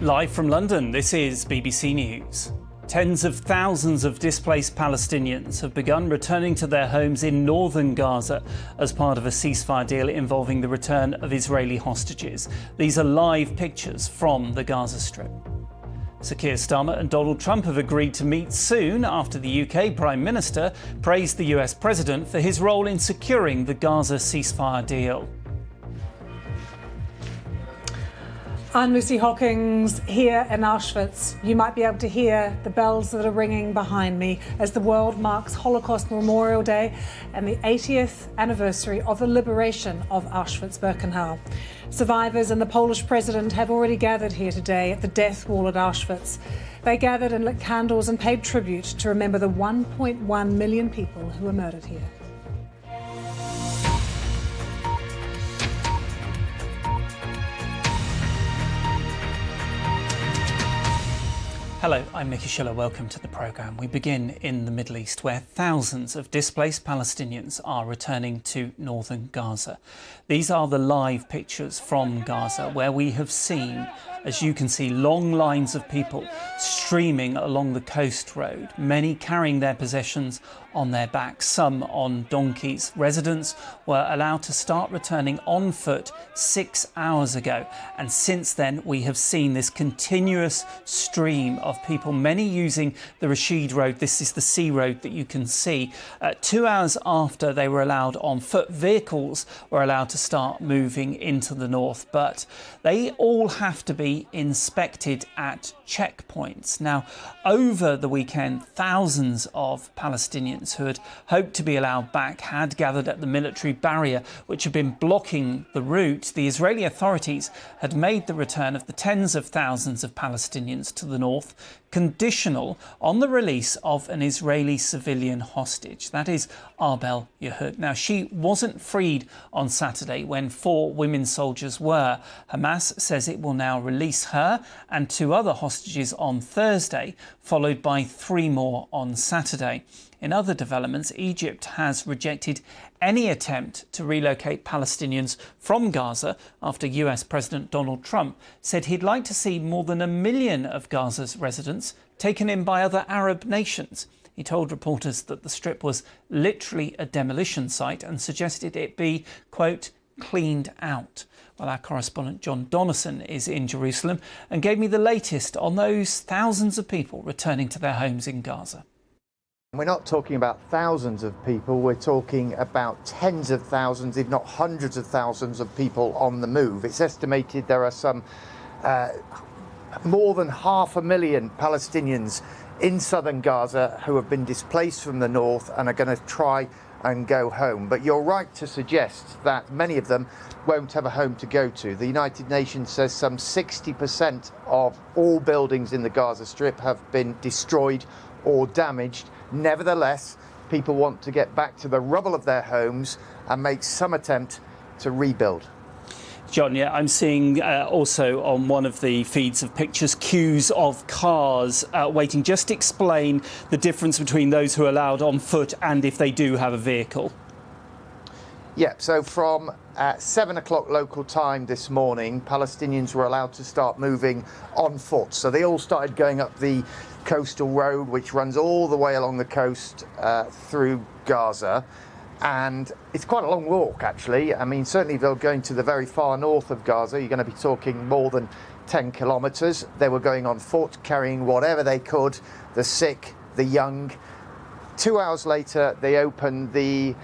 Live from London, this is BBC News. Tens of thousands of displaced Palestinians have begun returning to their homes in northern Gaza as part of a ceasefire deal involving the return of Israeli hostages. These are live pictures from the Gaza Strip. Sir Keir Starmer and Donald Trump have agreed to meet soon after the UK Prime Minister praised the US President for his role in securing the Gaza ceasefire deal. I'm Lucy Hawkins here in Auschwitz. You might be able to hear the bells that are ringing behind me as the world marks Holocaust Memorial Day and the 80th anniversary of the liberation of Auschwitz-Birkenau. Survivors and the Polish president have already gathered here today at the death wall at Auschwitz. They gathered and lit candles and paid tribute to remember the 1.1 million people who were murdered here. Hello, I'm Nicky Schiller. Welcome to the programme. We begin in the Middle East, where thousands of displaced Palestinians are returning to northern Gaza. These are the live pictures from Gaza, where we have seen, as you can see, long lines of people streaming along the coast road, many carrying their possessions on their backs, some on donkeys. Residents were allowed to start returning on foot 6 hours ago, and since then we have seen this continuous stream of people, many using the Rashid Road. This is the sea road that you can see. 2 hours after they were allowed on foot, vehicles were allowed to start moving into the north, but they all have to be inspected at checkpoints. Now, over the weekend, thousands of Palestinians who had hoped to be allowed back had gathered at the military barrier, which had been blocking the route. The Israeli authorities had made the return of the tens of thousands of Palestinians to the north conditional on the release of an Israeli civilian hostage. That is Arbel Yehud. Now, she wasn't freed on Saturday when 4 women soldiers were. Hamas says it will now release her and 2 other hostages on Thursday, followed by 3 more on Saturday. In other developments, Egypt has rejected any attempt to relocate Palestinians from Gaza after US President Donald Trump said he'd like to see more than 1 million of Gaza's residents taken in by other Arab nations. He told reporters that the Strip was literally a demolition site and suggested it be, quote, cleaned out. Well, our correspondent John Donnison is in Jerusalem and gave me the latest on those thousands of people returning to their homes in Gaza. We're not talking about thousands of people, we're talking about tens of thousands, if not hundreds of thousands of people on the move. It's estimated there are some more than 500,000 Palestinians in southern Gaza who have been displaced from the north and are going to try and go home. But you're right to suggest that many of them won't have a home to go to. The United Nations says some 60% of all buildings in the Gaza Strip have been destroyed or damaged. Nevertheless, people want to get back to the rubble of their homes and make some attempt to rebuild. John, yeah, I'm seeing also on one of the feeds of pictures queues of cars waiting. Just explain the difference between those who are allowed on foot and if they do have a vehicle. Yeah, so from 7 o'clock local time this morning, Palestinians were allowed to start moving on foot. So they all started going up the coastal road, which runs all the way along the coast through Gaza. And it's quite a long walk, actually. I mean, certainly if they're going to the very far north of Gaza, you're going to be talking more than 10 kilometres. They were going on foot, carrying whatever they could, the sick, the young. 2 hours later, they opened the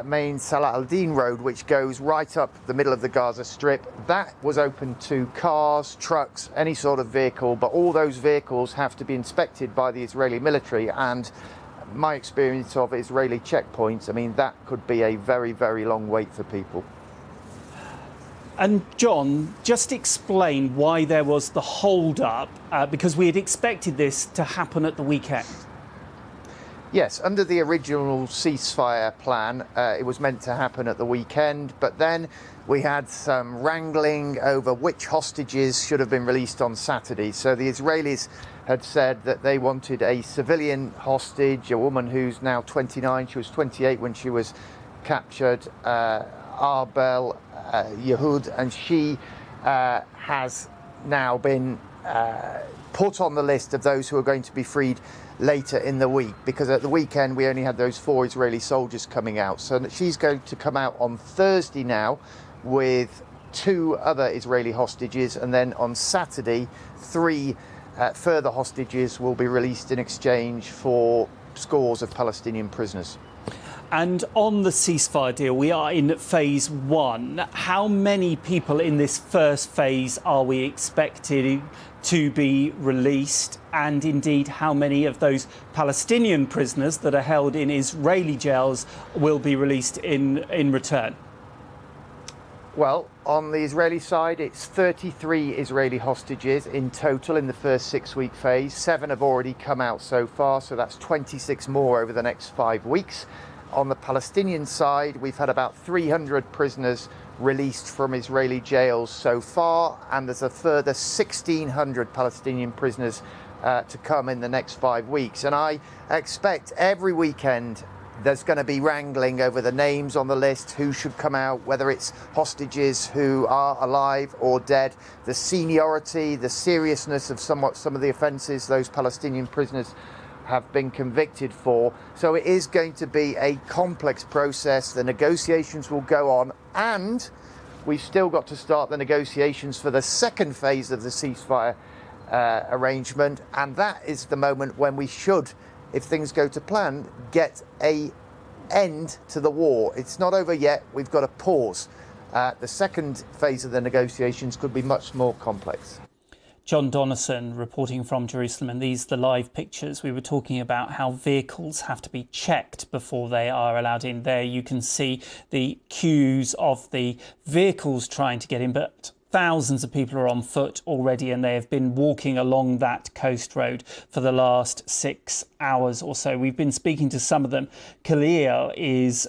main Salah al-Din road, which goes right up the middle of the Gaza Strip. That was open to cars, trucks, any sort of vehicle, but all those vehicles have to be inspected by the Israeli military. And my experience of Israeli checkpoints, I mean, that could be a very, very long wait for people. And John, just explain why there was the hold-up, because we had expected this to happen at the weekend. Yes, under the original ceasefire plan, it was meant to happen at the weekend, but then we had some wrangling over which hostages should have been released on Saturday. So the Israelis had said that they wanted a civilian hostage, a woman who's now 29, she was 28 when she was captured, Arbel Yehud, and she has now been put on the list of those who are going to be freed later in the week, because at the weekend we only had those 4 Israeli soldiers coming out. So she's going to come out on Thursday now with 2 other Israeli hostages, and then on Saturday 3 further hostages will be released in exchange for scores of Palestinian prisoners. And on the ceasefire deal, we are in phase 1. How many people in this first phase are we expected to be released? And indeed, how many of those Palestinian prisoners that are held in Israeli jails will be released in return? Well, on the Israeli side, it's 33 Israeli hostages in total in the first 6-week phase. 7 have already come out so far, so that's 26 more over the next 5 weeks. On the Palestinian side, we've had about 300 prisoners released from Israeli jails so far, and there's a further 1,600 Palestinian prisoners to come in the next 5 weeks. And I expect every weekend there's going to be wrangling over the names on the list, who should come out, whether it's hostages who are alive or dead, the seniority, the seriousness of some of the offences those Palestinian prisoners have been convicted for. So it is going to be a complex process. The negotiations will go on, and we've still got to start the negotiations for the second phase of the ceasefire arrangement, and that is the moment when we should, if things go to plan, get an end to the war. It's not over yet. We've got to pause. The second phase of the negotiations could be much more complex. John Donnison reporting from Jerusalem, and these are the live pictures. We were talking about how vehicles have to be checked before they are allowed in. There you can see the queues of the vehicles trying to get in, but thousands of people are on foot already, and they have been walking along that coast road for the last 6 hours or so. We've been speaking to some of them. Khalil is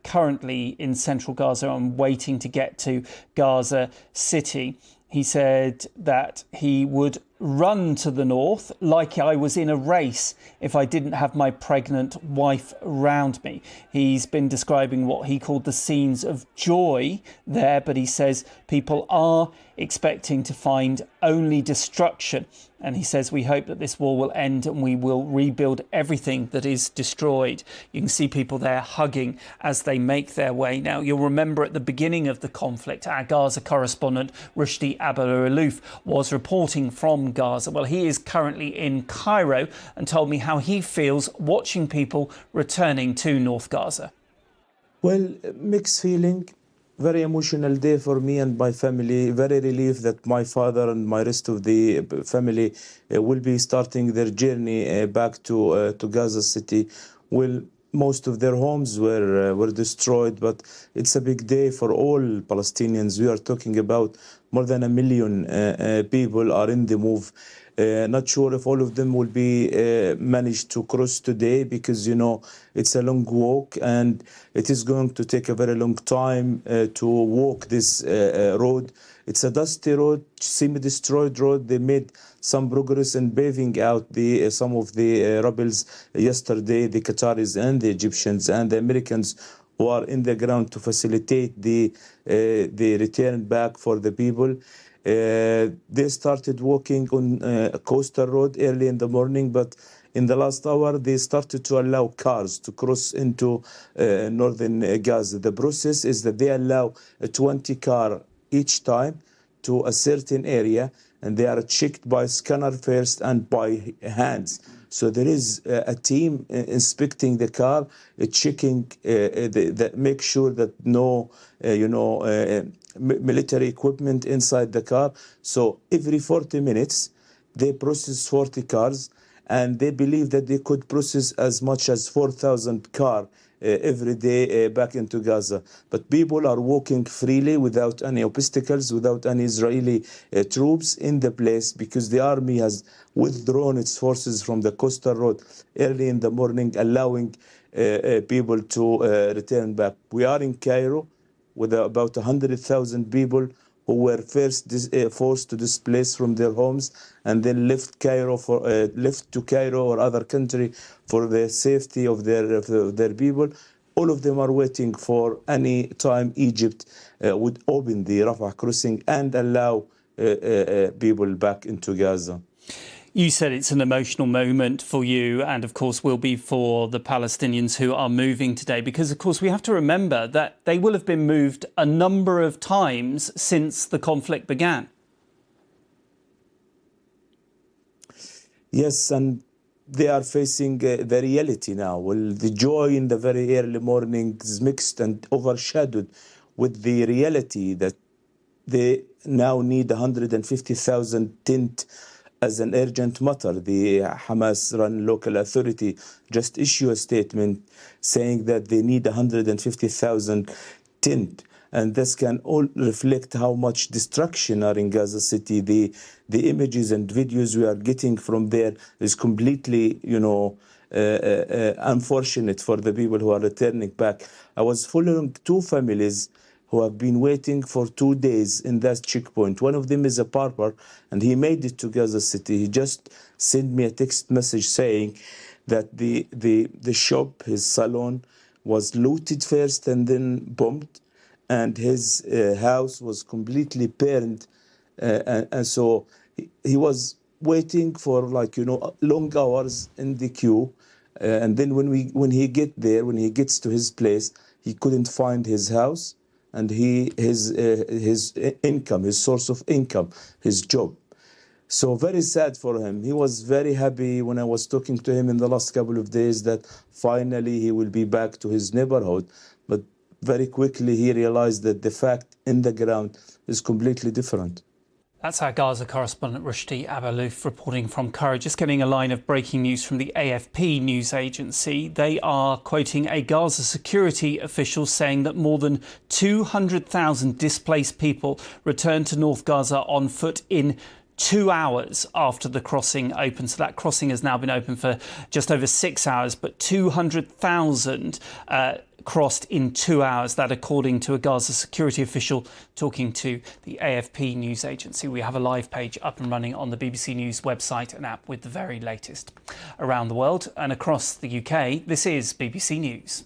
currently in central Gaza and waiting to get to Gaza City. He said that he would run to the north like I was in a race if I didn't have my pregnant wife around me. He's been describing what he called the scenes of joy there, but he says people are expecting to find only destruction. And he says, we hope that this war will end and we will rebuild everything that is destroyed. You can see people there hugging as they make their way. Now, you'll remember at the beginning of the conflict, our Gaza correspondent, Rushdie Abu-Alouf, was reporting from Gaza. Well, he is currently in Cairo and told me how he feels watching people returning to North Gaza. Well, mixed feeling. Very emotional day for me and my family. Very relieved that my father and my rest of the family will be starting their journey back to Gaza City. Well, most of their homes were destroyed, but it's a big day for all Palestinians. We are talking about more than 1 million people are in the move. Not sure if all of them will be managed to cross today, because, you know, it's a long walk and it is going to take a very long time to walk this road. It's a dusty road, semi-destroyed road. They made some progress in paving out some of the rebels yesterday, the Qataris and the Egyptians and the Americans who are in the ground to facilitate the return back for the people. They started walking on a coastal road early in the morning, but in the last hour, they started to allow cars to cross into northern Gaza. The process is that they allow 20 cars each time to a certain area, and they are checked by scanner first and by hands. So there is a team inspecting the car, checking, make sure that no, military equipment inside the car. So every 40 minutes, they process 40 cars, and they believe that they could process as much as 4,000 cars every day back into Gaza. But people are walking freely without any obstacles, without any Israeli troops in the place, because the army has withdrawn its forces from the coastal road early in the morning, allowing people to return back. We are in Cairo with about 100,000 people who were first forced to displace from their homes and then left to Cairo or other country for the safety of their people. All of them are waiting for any time Egypt would open the Rafah crossing and allow people back into Gaza. You said it's an emotional moment for you and, of course, will be for the Palestinians who are moving today, because, of course, we have to remember that they will have been moved a number of times since the conflict began. Yes, and they are facing the reality now. Well, the joy in the very early morning is mixed and overshadowed with the reality that they now need 150,000 tent as an urgent matter. The Hamas-run local authority just issued a statement saying that they need 150,000 tent. And this can all reflect how much destruction are in Gaza City. The images and videos we are getting from there is completely, unfortunate for the people who are returning back. I was following two families who have been waiting for 2 days in that checkpoint. One of them is a barber, and he made it to Gaza City. He just sent me a text message saying that the shop, his salon, was looted first and then bombed, and his house was completely burned. And so he was waiting for long hours in the queue. And then when he gets to his place, he couldn't find his house and his income, his source of income, his job. So very sad for him. He was very happy when I was talking to him in the last couple of days that finally he will be back to his neighborhood. But very quickly he realized that the fact in the ground is completely different. That's our Gaza correspondent Rushdie Abaloof reporting from Cairo. Just getting a line of breaking news from the AFP news agency. They are quoting a Gaza security official saying that more than 200,000 displaced people returned to North Gaza on foot in 2 hours after the crossing opened. So that crossing has now been open for just over 6 hours, but 200,000 crossed in 2 hours. That according to a Gaza security official talking to the AFP news agency. We have a live page up and running on the BBC News website and app with the very latest around the world and across the UK. This is BBC News.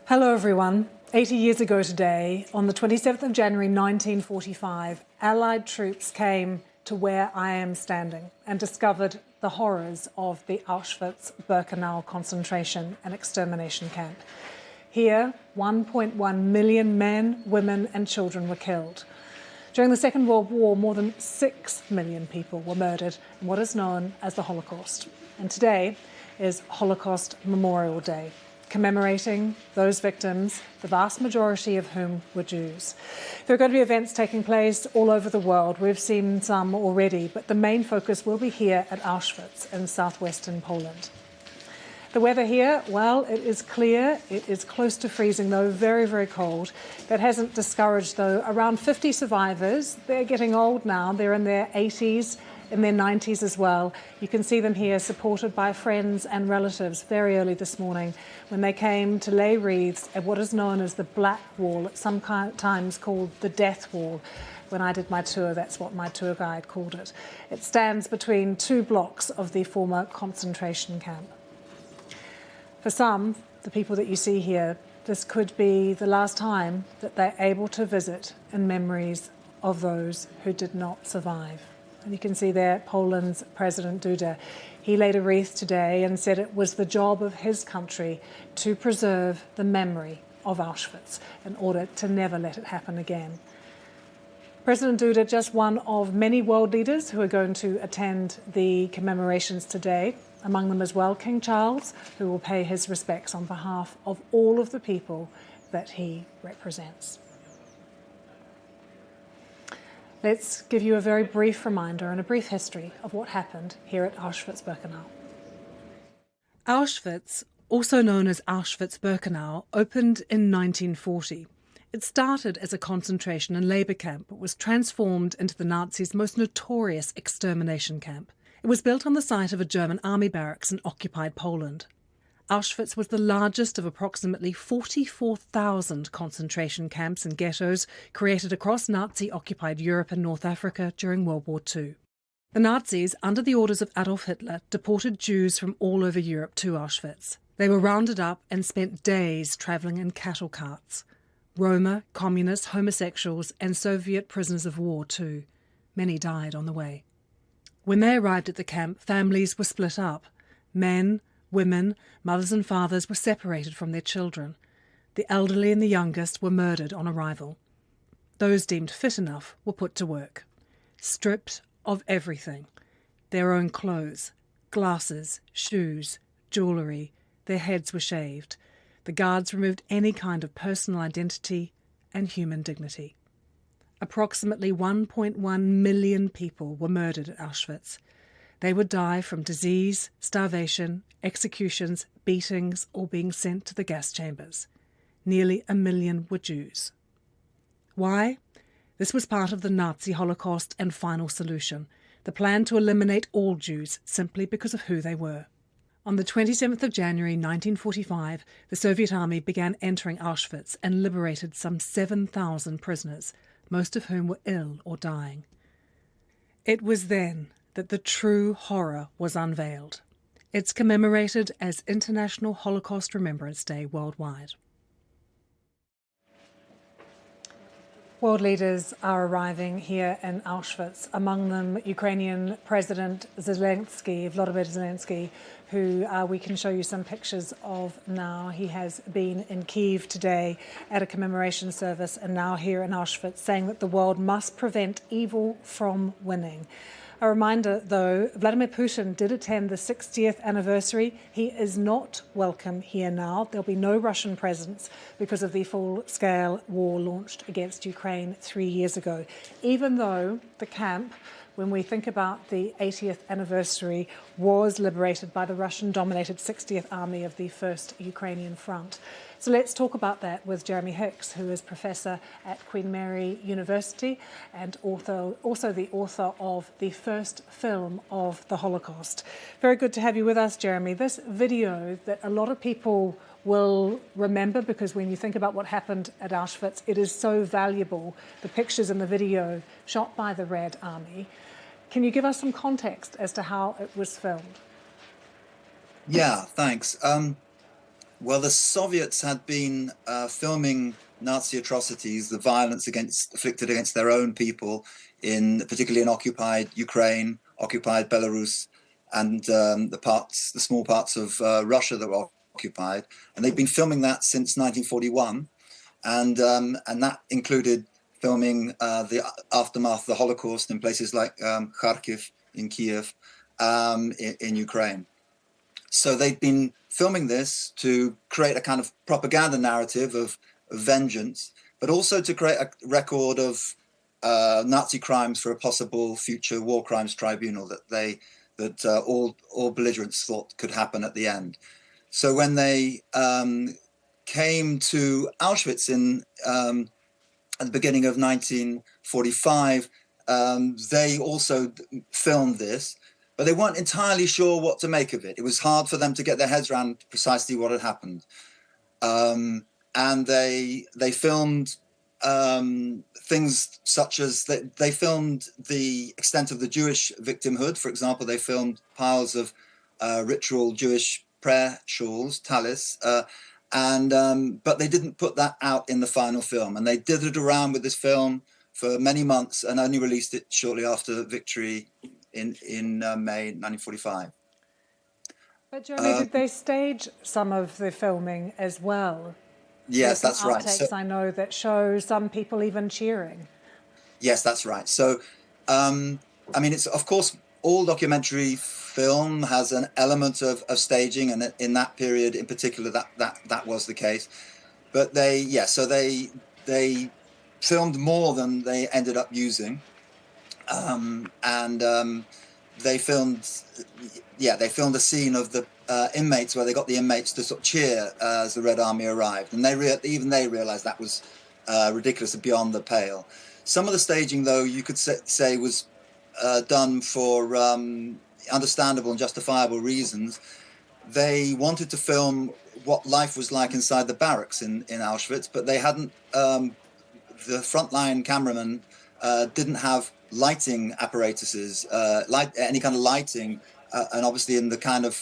Hello everyone. 80 years ago today, on the 27th of January 1945, Allied troops came to where I am standing and discovered the horrors of the Auschwitz-Birkenau concentration and extermination camp. Here, 1.1 million men, women and children were killed. During the Second World War, more than 6 million people were murdered in what is known as the Holocaust. And today is Holocaust Memorial Day, commemorating those victims, the vast majority of whom were Jews. There are going to be events taking place all over the world. We've seen some already, but the main focus will be here at Auschwitz in southwestern Poland. The weather here, well, it is clear. It is close to freezing, though very, very cold. That hasn't discouraged, though, around 50 survivors. They're getting old now. They're in their 80s, in their 90s as well. You can see them here supported by friends and relatives very early this morning when they came to lay wreaths at what is known as the Black Wall, sometimes called the Death Wall. When I did my tour, that's what my tour guide called it. It stands between 2 blocks of the former concentration camp. For some, the people that you see here, this could be the last time that they're able to visit in memories of those who did not survive. And you can see there Poland's President Duda. He laid a wreath today and said it was the job of his country to preserve the memory of Auschwitz in order to never let it happen again. President Duda, just one of many world leaders who are going to attend the commemorations today, among them as well King Charles, who will pay his respects on behalf of all of the people that he represents. Let's give you a very brief reminder and a brief history of what happened here at Auschwitz-Birkenau. Auschwitz, also known as Auschwitz-Birkenau, opened in 1940. It started as a concentration and labour camp, but was transformed into the Nazis' most notorious extermination camp. It was built on the site of a German army barracks in occupied Poland. Auschwitz was the largest of approximately 44,000 concentration camps and ghettos created across Nazi-occupied Europe and North Africa during World War II. The Nazis, under the orders of Adolf Hitler, deported Jews from all over Europe to Auschwitz. They were rounded up and spent days travelling in cattle carts. Roma, communists, homosexuals and Soviet prisoners of war too. Many died on the way. When they arrived at the camp, families were split up. Men, women, mothers and fathers were separated from their children. The elderly and the youngest were murdered on arrival. Those deemed fit enough were put to work, stripped of everything: their own clothes, glasses, shoes, jewellery. Their heads were shaved. The guards removed any kind of personal identity and human dignity. Approximately 1.1 million people were murdered at Auschwitz. They would die from disease, starvation, executions, beatings, or being sent to the gas chambers. Nearly 1 million were Jews. Why? This was part of the Nazi Holocaust and final solution, the plan to eliminate all Jews simply because of who they were. On the 27th of January 1945, the Soviet army began entering Auschwitz and liberated some 7,000 prisoners, most of whom were ill or dying. It was then that the true horror was unveiled. It's commemorated as International Holocaust Remembrance Day worldwide. World leaders are arriving here in Auschwitz, among them Ukrainian President Zelensky, Volodymyr Zelensky, who we can show you some pictures of now. He has been in Kyiv today at a commemoration service and now here in Auschwitz, saying that the world must prevent evil from winning. A reminder, though, Vladimir Putin did attend the 60th anniversary. He is not welcome here now. There'll be no Russian presence because of the full-scale war launched against Ukraine 3 years ago, even though the camp, when we think about the 80th anniversary, was liberated by the Russian-dominated 60th Army of the First Ukrainian Front. So let's talk about that with Jeremy Hicks, who is Professor at Queen Mary University and also the author of the first film of the Holocaust. Very good to have you with us, Jeremy. This video that a lot of people will remember, because when you think about what happened at Auschwitz, it is so valuable, the pictures and the video shot by the Red Army. Can you give us some context as to how it was filmed? Yeah, thanks. Well, the Soviets had been filming Nazi atrocities, the violence inflicted against their own people, particularly in occupied Ukraine, occupied Belarus, and the small parts of Russia that were occupied. And they've been filming that since 1941, and that included filming the aftermath of the Holocaust in places like Kharkiv in Kiev, in Ukraine. So they've been filming this to create a kind of propaganda narrative of vengeance, but also to create a record of Nazi crimes for a possible future war crimes tribunal that all belligerents thought could happen at the end. So when they came to Auschwitz at the beginning of 1945, they also filmed this. But they weren't entirely sure what to make of it. It was hard for them to get their heads around precisely what had happened. And they filmed things such as they filmed the extent of the Jewish victimhood. For example, they filmed piles of ritual Jewish prayer shawls, talis, but they didn't put that out in the final film. And they dithered around with this film for many months and only released it shortly after victory in May 1945. But Jeremy, did they stage some of the filming as well? Yes, There's some that's right. outtakes I know that show some people even cheering. Yes, that's right. So, I mean, it's of course all documentary film has an element of staging, and in that period in particular, that was the case. But they filmed more than they ended up using, and they filmed a scene of the inmates where they got the inmates to sort of cheer as the Red Army arrived, and even they realized that was ridiculous and beyond the pale. Some of the staging, though, you could say was done for understandable and justifiable reasons. They wanted to film what life was like inside the barracks in Auschwitz, but they hadn't. The frontline cameraman didn't have lighting apparatuses, any kind of lighting, and obviously in the kind of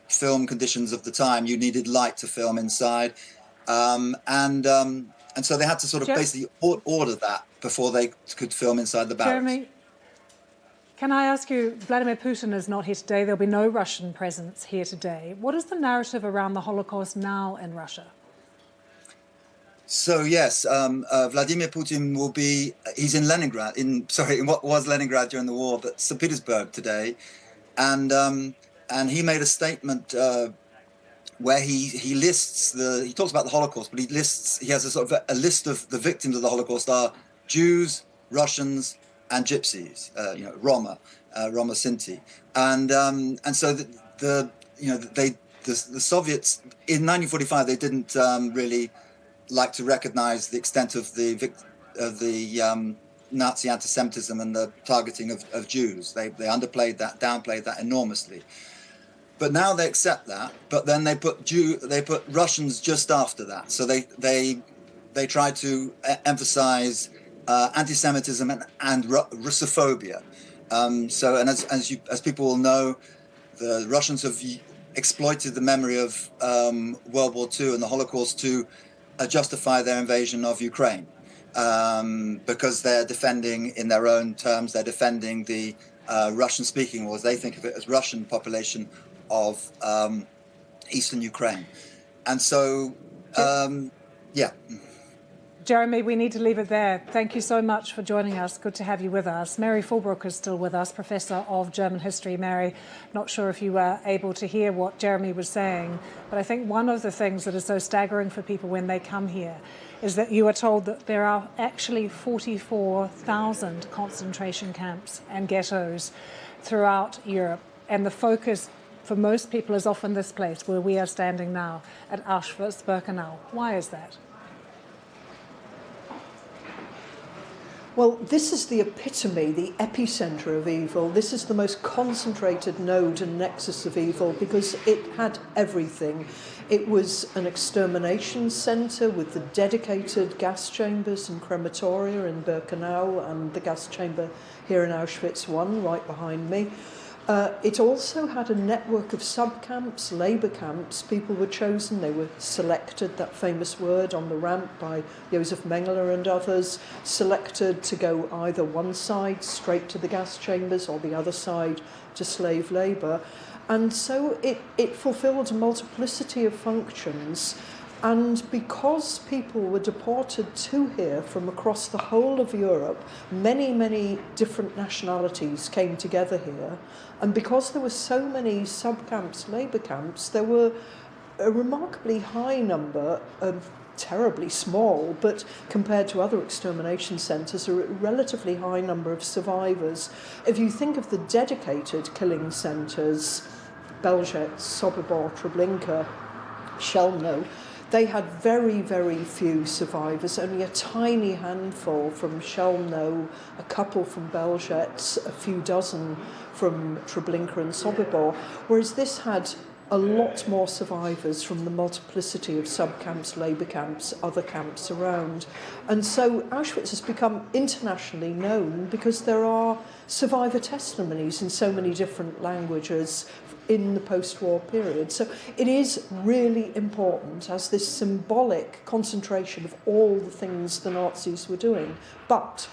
film conditions of the time, you needed light to film inside, and so they had to sort of basically order that before they could film inside the barracks. Jeremy, can I ask you, Vladimir Putin is not here today. There'll be no Russian presence here today. What is the narrative around the Holocaust now in Russia? So yes, Vladimir Putin he's in Leningrad, in what was Leningrad during the war, but St. Petersburg today. And he made a statement where he lists he talks about the Holocaust, but he has a sort of a list of the victims of the Holocaust are Jews, Russians, and Gypsies, Roma Sinti, and so the Soviets in 1945 they didn't really like to recognize the extent of the Nazi anti-Semitism and the targeting of Jews. They downplayed that enormously. But now they accept that. But then they put Russians just after that. So they try to emphasize anti-Semitism and Russophobia. As people will know, the Russians have exploited the memory of World War II and the Holocaust to justify their invasion of Ukraine, because they're defending, in their own terms, they're defending the Russian-speaking, or as they think of it, as Russian population of eastern Ukraine. And so, yeah. Jeremy, we need to leave it there. Thank you so much for joining us. Good to have you with us. Mary Fulbrook is still with us, Professor of German History. Mary, not sure if you were able to hear what Jeremy was saying, but I think one of the things that is so staggering for people when they come here is that you are told that there are actually 44,000 concentration camps and ghettos throughout Europe, and the focus for most people is often this place where we are standing now at Auschwitz-Birkenau. Why is that? Well, this is the epitome, the epicenter of evil. This is the most concentrated node and nexus of evil because it had everything. It was an extermination center with the dedicated gas chambers and crematoria in Birkenau and the gas chamber here in Auschwitz I, right behind me. It also had a network of sub-camps, labour camps. People were chosen, they were selected, that famous word on the ramp by Josef Mengele and others, selected to go either one side straight to the gas chambers or the other side to slave labour. And so it fulfilled a multiplicity of functions. And because people were deported to here from across the whole of Europe, many, many different nationalities came together here. And because there were so many sub-camps, labour camps, there were a remarkably high number of terribly small, but compared to other extermination centres, a relatively high number of survivors. If you think of the dedicated killing centres, Belzec, Sobibor, Treblinka, Chelmno, they had very, very few survivors, only a tiny handful from Chelmno, a couple from Belzec, a few dozen from Treblinka and Sobibor, whereas this had a lot more survivors from the multiplicity of sub-camps, labour camps, other camps around. And so Auschwitz has become internationally known because there are survivor testimonies in so many different languages in the post-war period. So it is really important as this symbolic concentration of all the things the Nazis were doing. But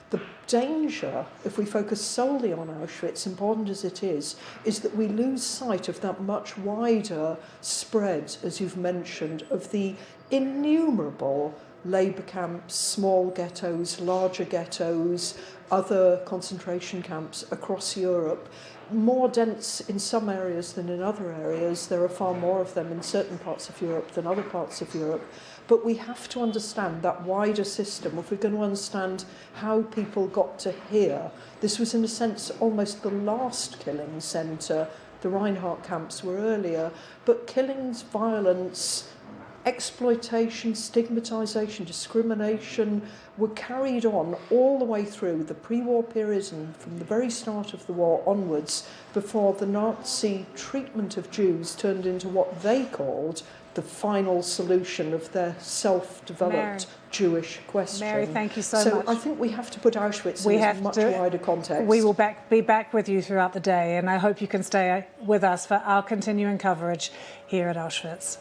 the danger, if we focus solely on Auschwitz, important as it is that we lose sight of that much wider spread, as you've mentioned, of the innumerable labour camps, small ghettos, larger ghettos, other concentration camps across Europe. More dense in some areas than in other areas. There are far more of them in certain parts of Europe than other parts of Europe. But we have to understand that wider system if we're going to understand how people got to here. This was, in a sense, almost the last killing centre. The Reinhardt camps were earlier. But killings, violence, exploitation, stigmatisation, discrimination were carried on all the way through the pre-war period and from the very start of the war onwards before the Nazi treatment of Jews turned into what they called the final solution of their self-developed Jewish question. Mary, thank you so much. So I think we have to put Auschwitz in a much wider context. We will be back with you throughout the day, and I hope you can stay with us for our continuing coverage here at Auschwitz.